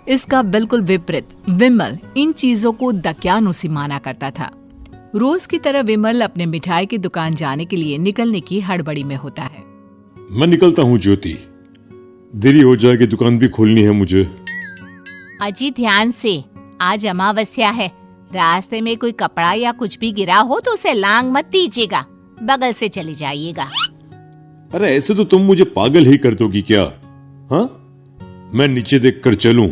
इसका बिल्कुल विपरीत विमल इन चीजों को दकियानुसी माना करता था। रोज की तरह विमल अपने मिठाई की दुकान जाने के लिए निकलने की हड़बड़ी में होता है। मैं निकलता हूँ ज्योति, देरी हो जाएगी, दुकान भी खोलनी है मुझे। अजी ध्यान से, आज अमावस्या है, रास्ते में कोई कपड़ा या कुछ भी गिरा हो तो उसे लांग मत दीजिएगा, बगल से चले जाइएगा। अरे ऐसे तो तुम मुझे पागल ही कर दोगी क्या? हाँ, मैं नीचे देख कर चलूं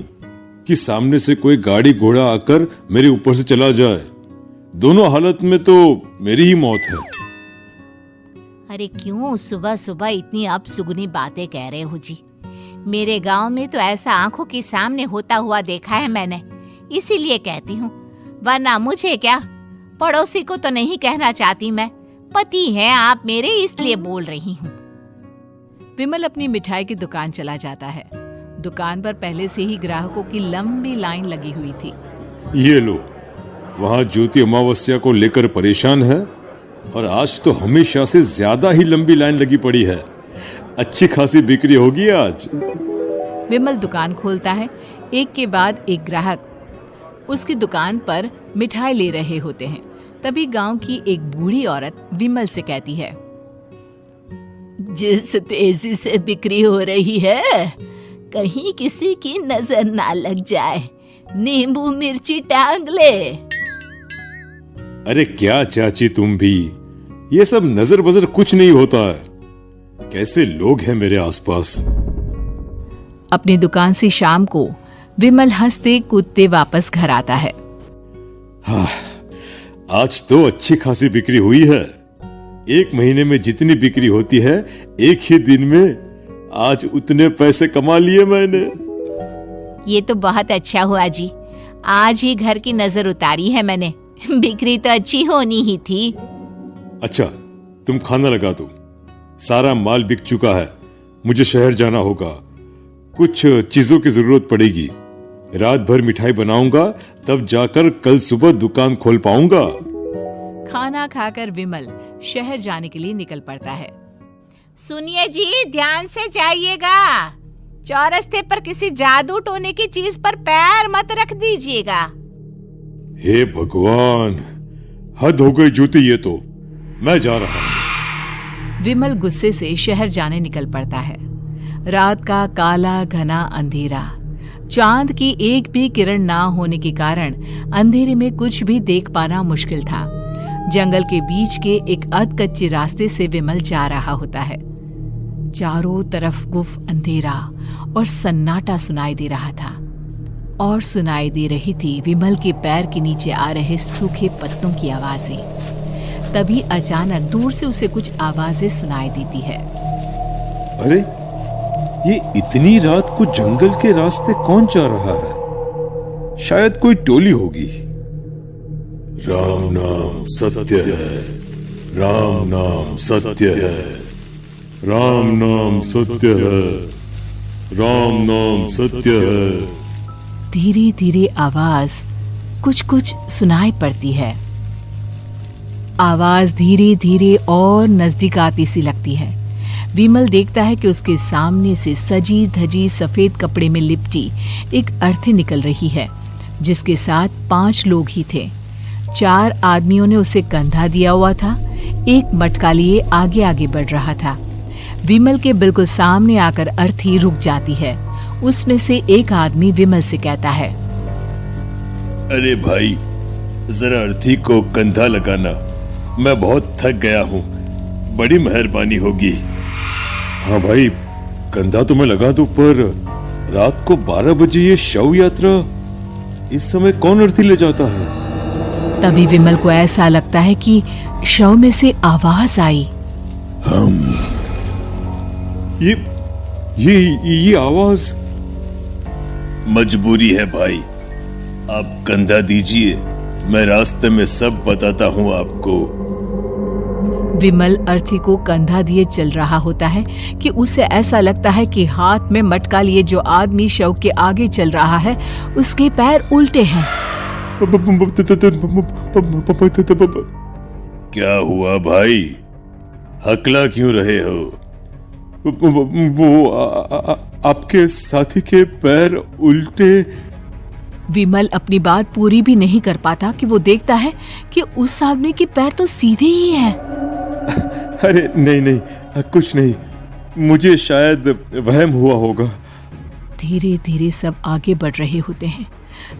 कि सामने से कोई गाड़ी घोड़ा आकर मेरे ऊपर से चला जाए? दोनों हालत में तो मेरी ही मौत है। अरे क्यों सुबह सुबह इतनी अपसुगनी बातें कह रहे हो जी? मेरे गांव में तो ऐसा आंखों के सामने होता हुआ देखा है मैंने, इसीलिए कहती हूँ, वरना मुझे क्या, पड़ोसी को तो नहीं कहना चाहती मैं, पति हैं आप मेरे इसलिए बोल रही हूँ। विमल अपनी मिठाई की दुकान चला जाता है। दुकान पर पहले से ही ग्राहकों की लंबी लाइन लगी हुई थी। ये लो, वहाँ ज्योति अमावस्या को लेकर परेशान है और आज तो हमेशा से ज्यादा ही लंबी लाइन लगी पड़ी है। अच्छी खासी बिक्री होगी आज। विमल दुकान खोलता है। एक के बाद एक ग्राहक उसकी दुकान पर मिठाई ले रहे होते हैं। तभी गांव की एक बूढ़ी औरत विमल से कहती है, जिस तेजी से बिक्री हो रही है, कहीं किसी की नजर ना लग जाए, नींबू मिर्ची टांग ले। अरे क्या चाची तुम भी, ये सब नजर बजर कुछ नहीं होता है। कैसे लोग हैं मेरे आसपास। अपनी दुकान से शाम को विमल हंसते कूदते वापस घर आता है। हाँ, आज तो अच्छी खासी बिक्री हुई है। एक महीने में जितनी बिक्री होती है, एक ही दिन में आज उतने पैसे कमा लिए मैंने। ये तो बहुत अच्छा हुआ जी, आज ही घर की नजर उतारी है मैंने, बिक्री तो अच्छी होनी ही थी। अच्छा, तुम खाना लगा दो, सारा माल बिक चुका है। मुझे शहर जाना होगा, कुछ चीजों की जरूरत पड़ेगी। रात भर मिठाई बनाऊंगा, तब जाकर कल सुबह दुकान खोल पाऊंगा। खाना खाकर विमल शहर जाने के लिए निकल पड़ता है। सुनिए जी, ध्यान से जाइएगा, चौरस्ते पर किसी जादू टोने की चीज पर पैर मत रख दीजिएगा। हे भगवान, हद हो गई ज्योति, ये तो मैं जा रहा हूं। विमल गुस्से से शहर जाने निकल पड़ता है। रात का काला घना अंधेरा, चांद की एक भी किरण ना होने के कारण अंधेरे में कुछ भी देख पाना मुश्किल था। जंगल के बीच के एक अधकच्चे रास्ते से विमल जा रहा होता है। चारों तरफ गुफ अंधेरा और सन्नाटा सुनाई दे रहा था, और सुनाई दे रही थी विमल के पैर के नीचे आ रहे सूखे पत्तों की आवाजें। तभी अचानक दूर से उसे कुछ आवाजें सुनाई देती है। अरे, ये इतनी रात को जंगल के रास्ते कौन जा रहा है? शायद कोई टोली होगी। राम नाम सत्य है, राम नाम सत्य है, राम नाम सत्य है, राम नाम सत्य है। धीरे धीरे आवाज कुछ कुछ सुनाई पड़ती है। आवाज धीरे धीरे और नजदीक आती सी लगती है। विमल देखता है कि उसके सामने से सजी धजी सफेद कपड़े में लिपटी एक अर्थी निकल रही है, जिसके साथ 5 लोग ही थे। 4 आदमियों ने उसे कंधा दिया हुआ था। एक मटका लिए आगे आगे बढ़ रहा था। विमल के बिल्कुल सामने आकर अर्थी रुक जाती है। उसमें से एक आदमी विमल से कहता है, अरे भाई, जरा अर्थी को कंधा लगाना, मैं बहुत थक गया हूँ, बड़ी मेहरबानी होगी। हाँ भाई, कंधा तो मैं लगा दूं, पर रात को 12 बजे ये शव यात्रा, इस समय कौन अर्थी ले जाता है? तभी विमल को ऐसा लगता है कि शव में से आवाज आई, हम ये आवाज। मजबूरी है भाई, आप कंधा दीजिए, मैं रास्ते में सब बताता हूँ आपको। विमल अर्थी को कंधा दिए चल रहा होता है कि उसे ऐसा लगता है कि हाथ में मटका लिए जो आदमी शव के आगे चल रहा है, उसके पैर उल्टे हैं। क्या हुआ भाई, हकला क्यों रहे हो? वो आपके साथी के पैर उल्टे। विमल अपनी बात पूरी भी नहीं कर पाता कि वो देखता है कि उस आदमी के पैर तो सीधे ही हैं। अरे नहीं नहीं, कुछ नहीं, मुझे शायद वहम हुआ होगा। धीरे धीरे सब आगे बढ़ रहे होते हैं।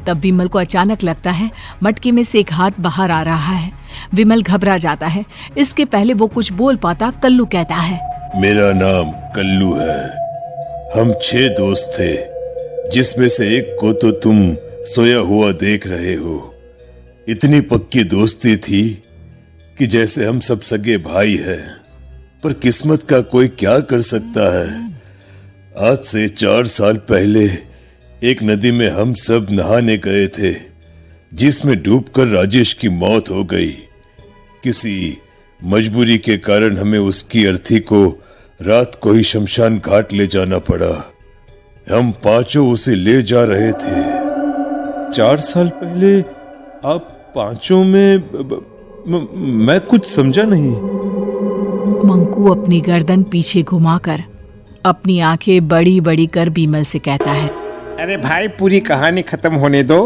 तब विमल को अचानक लगता है मटके में से एक हाथ बाहर आ रहा है। विमल घबरा जाता है। इसके पहले वो कुछ बोल पाता, कल्लू कहता है, मेरा नाम कल्लू है। हम 6 दोस्त थे, जिसमें से एक को तो तुम सोया हुआ देख रहे हो। इतनी पक्की दोस्ती थी कि जैसे हम सब सगे भाई हैं। पर किस्मत का कोई क्या कर सकता है। आज से 4 साल पहले एक नदी में हम सब नहाने गए थे, जिसमें डूबकर राजेश की मौत हो गई। किसी मजबूरी के कारण हमें उसकी अर्थी को रात को ही शमशान घाट ले जाना पड़ा। हम 5 उसे ले जा रहे थे। 4 साल पहले आप 5 में मैं कुछ समझा नहीं। मंकू अपनी गर्दन पीछे घुमाकर अपनी आंखें बड़ी बड़ी कर बीमल से कहता है, अरे भाई, पूरी कहानी खत्म होने दो,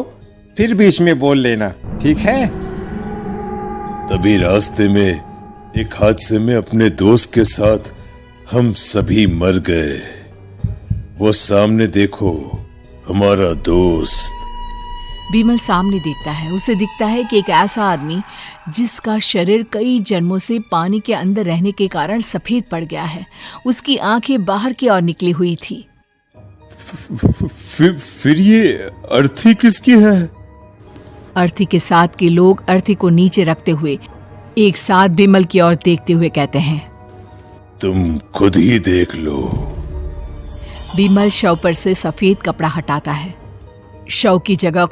फिर बीच में बोल लेना, ठीक है? तभी रास्ते में एक हादसे में अपने दोस्त के साथ हम सभी मर गए। वो सामने देखो, हमारा दोस्त। बीमल सामने देखता है। उसे दिखता है कि एक ऐसा आदमी जिसका शरीर कई जन्मों से पानी के अंदर रहने के कारण सफेद पड़ गया है। उसकी आंखें बाहर की ओर निकली हुई थी। फिर ये अर्थी किसकी है? अर्थी के साथ के लोग अर्थी को नीचे रखते हुए एक साथ बीमल की ओर देखते हुए कहते हैं, तुम खुद ही देख लो। बीमल शव पर से सफेद कपड़ा हटाता है। शव की जगह